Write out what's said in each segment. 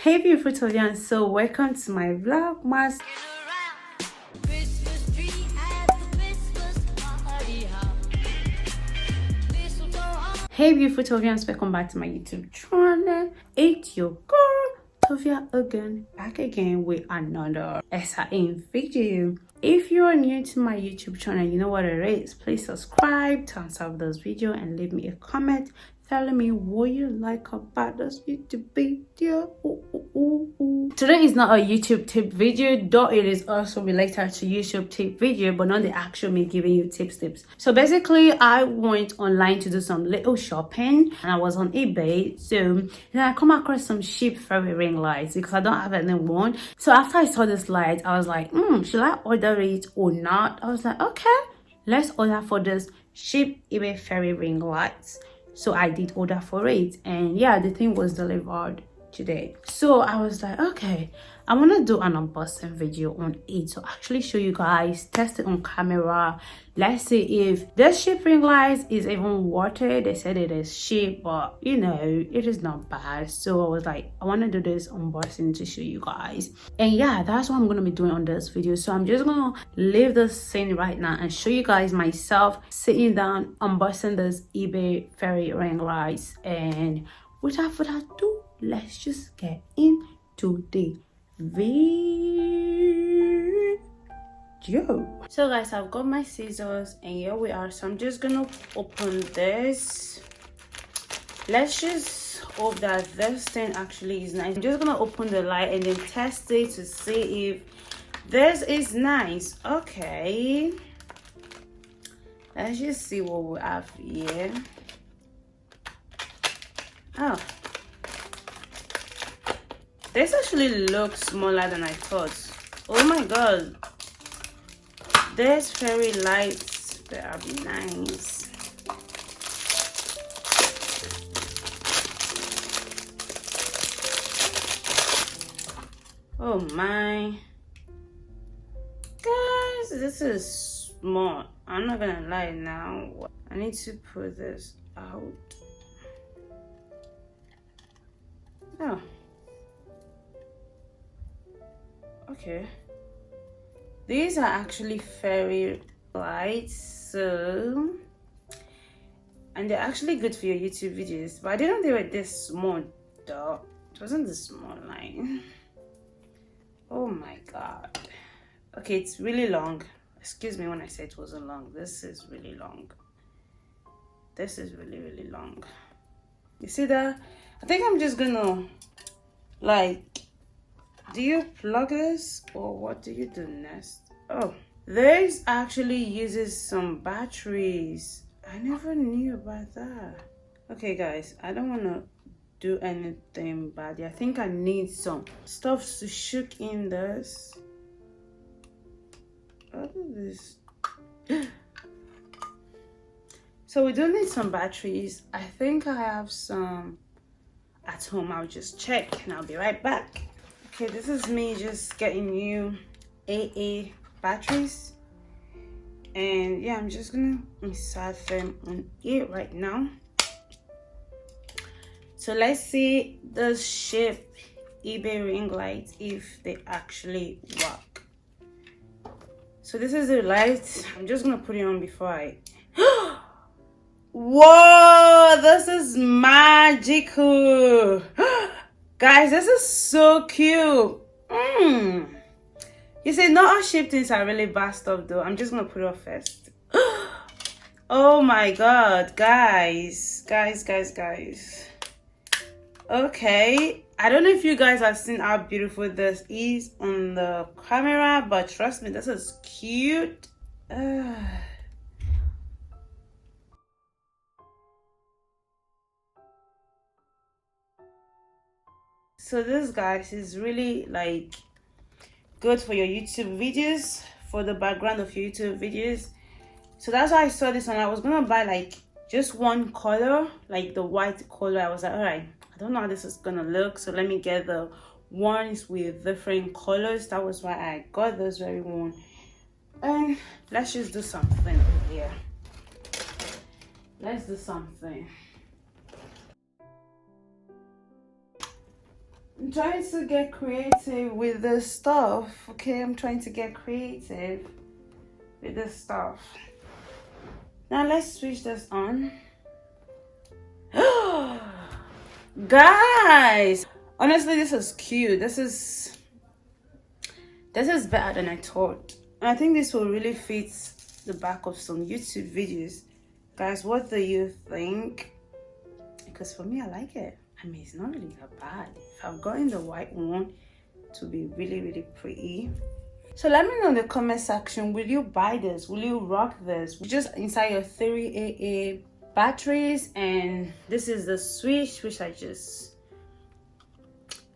Hey beautiful Tovia, so welcome to my vlogmas. Hey beautiful Tovians, welcome back to my YouTube channel. It's your girl Tovia Ogun, back again with another exciting video. If you are new to my YouTube channel, you know what it is. Please subscribe, thumbs up this video, and leave me a comment telling me what you like about this YouTube video. Today is not a YouTube tip video, though it is also related to YouTube tip video, but not the actual me giving you tips. So basically, I went online to do some little shopping, and I was on eBay. So then I come across some cheap fairy ring lights because I don't have any one. So after I saw this light, I was like, should I order it or not? I was like, okay, let's order for this cheap eBay fairy ring lights. So I did order for it, and yeah, the thing was delivered today. So I was like, okay, I want to do an unboxing video on it to actually show you guys, test it on camera. Let's see if this cheap ring light is even worth it. They said it is cheap, but you know, it is not bad. So I was like, I want to do this unboxing to show you guys, and yeah, that's what I'm gonna be doing on this video. So I'm just gonna leave this scene right now and show you guys myself sitting down unboxing this eBay fairy ring lights. And without further ado, let's just get into the video. So guys, I've got my scissors and here we are. So I'm just gonna open this. Let's just hope that this thing actually is nice. I'm just gonna open the light and then test it to see if this is nice. Okay, let's just see what we have here. Oh, this actually looks smaller than I thought. Oh my god, this fairy lights better be nice. Oh my guys, this is small. I'm not gonna lie now. I need to put this out. Oh, okay, these are actually fairy lights, so, and they're actually good for your YouTube videos, but I didn't know they were this small though. It wasn't this small line. Oh my god. Okay, it's really long. Excuse me when I say it wasn't long. This is really long. This is really long. You see that? I think I'm just gonna, like, do you plug this or what do you do next? Oh, this actually uses some batteries. I never knew about that. Okay guys, I don't want to do anything bad. I think I need some stuff to shook in this. What is this? So we do need some batteries. I think I have some at home. I'll just check and I'll be right back. Okay, this is me just getting new AA batteries, and yeah, I'm just gonna insert them on it right now. So let's see the shape eBay ring lights if they actually work. So this is the light. I'm just gonna put it on before I whoa, this is magical. Guys, this is so cute. You see, not all shape things are really bad stuff though. I'm just gonna put it up first. Oh my god, guys. Okay, I don't know if you guys have seen how beautiful this is on the camera, but trust me, this is cute. So this, guys, is really like good for your YouTube videos, for the background of your YouTube videos. So that's why I saw this, and I was gonna buy like just one color, like the white color. I was like, all right, I don't know how this is gonna look, so let me get the ones with different colors. That was why I got this very one. And let's just do something here. Let's do something. I'm trying to get creative with this stuff. Okay, I'm trying to get creative with this stuff. Now let's switch this on. Guys, honestly, this is cute. This is better than I thought. And I think this will really fit the back of some YouTube videos. Guys, what do you think? Because for me, I like it. I mean, it's not really that bad. If I've gotten the white one, to be really, really pretty. So let me know in the comment section, will you buy this? Will you rock this? Just inside your 3AA batteries, and this is the switch, which I just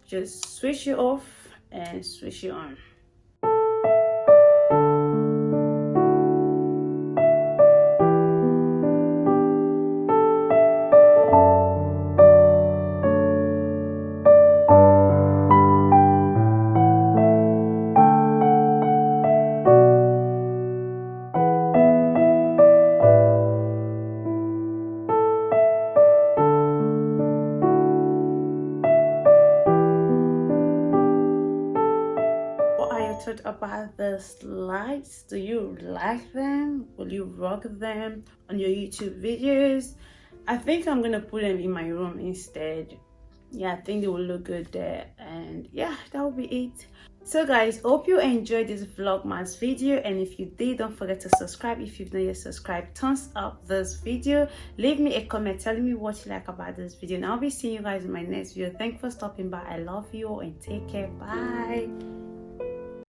switch it off and switch it on. About the lights, do you like them? Will you rock them on your YouTube videos? I think I'm gonna put them in my room instead. Yeah, I think they will look good there. And yeah, that will be it. So guys, hope you enjoyed this vlogmas video, and if you did, don't forget to subscribe. If you've not yet subscribed, thumbs up this video, leave me a comment telling me what you like about this video, and I'll be seeing you guys in my next video. Thanks for stopping by. I love you all and take care. Bye.